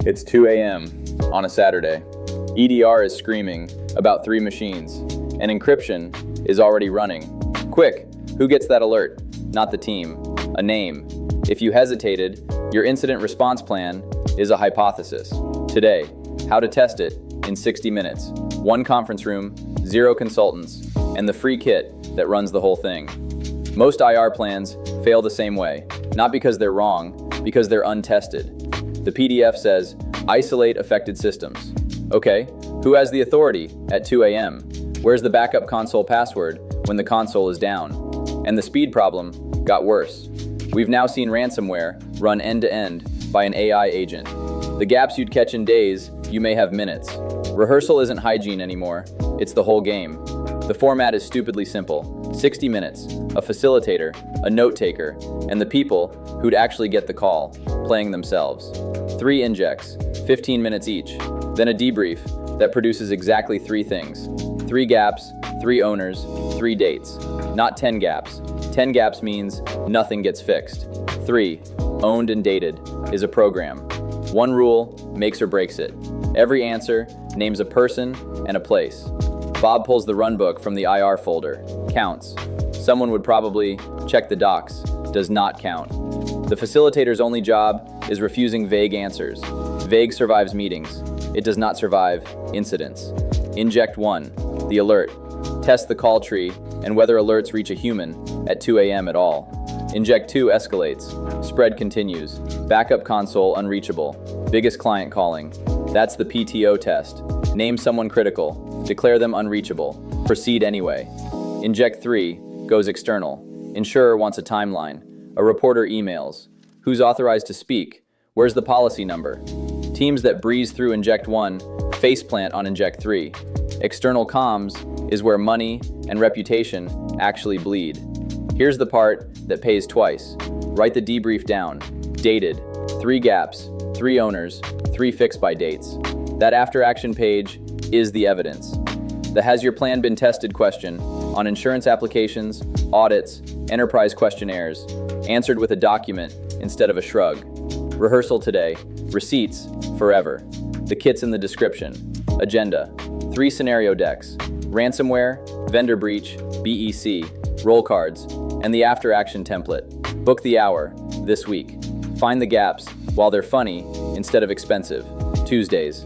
It's 2 a.m. on a Saturday. EDR is screaming about 3 machines, and encryption is already running. Quick, who gets that alert? Not the team. A name. If you hesitated, your incident response plan is a hypothesis. Today, how to test it in 60 minutes. 1 conference room, 0 consultants, and the free kit that runs the whole thing. Most IR plans fail the same way, not because they're wrong, because they're untested. The PDF says, isolate affected systems. Okay, who has the authority at 2 a.m.? Where's the backup console password when the console is down? And the speed problem got worse. We've now seen ransomware run end-to-end by an AI agent. The gaps you'd catch in days, you may have minutes. Rehearsal isn't hygiene anymore, it's the whole game. The format is stupidly simple. 60 minutes, a facilitator, a note-taker, and the people who'd actually get the call, playing themselves. 3 injects, 15 minutes each, then a debrief that produces exactly 3 things. 3 gaps, 3 owners, 3 dates. Not 10 gaps. 10 gaps means nothing gets fixed. 3, owned and dated, is a program. 1 rule makes or breaks it. Every answer names a person and a place. Bob pulls the runbook from the IR folder. Counts. Someone would probably check the docs. Does not count. The facilitator's only job is refusing vague answers. Vague survives meetings. It does not survive incidents. Inject 1, the alert. Test the call tree and whether alerts reach a human at 2 a.m. at all. Inject 2 escalates. Spread continues. Backup console unreachable. Biggest client calling. That's the PTO test. Name someone critical. Declare them unreachable. Proceed anyway. Inject 3 goes external. Insurer wants a timeline. A reporter emails. Who's authorized to speak? Where's the policy number? Teams that breeze through Inject 1 faceplant on Inject 3. External comms is where money and reputation actually bleed. Here's the part that pays twice. Write the debrief down. Dated. 3 gaps, 3 owners, 3 fixed by dates. That after action page is the evidence. The has your plan been tested question on insurance applications, audits, enterprise questionnaires, answered with a document instead of a shrug. Rehearsal today, receipts forever. The kit's in the description. Agenda, 3 scenario decks, ransomware, vendor breach, BEC, roll cards, and the after action template. Book the hour this week. Find the gaps while they're funny instead of expensive. Tuesdays.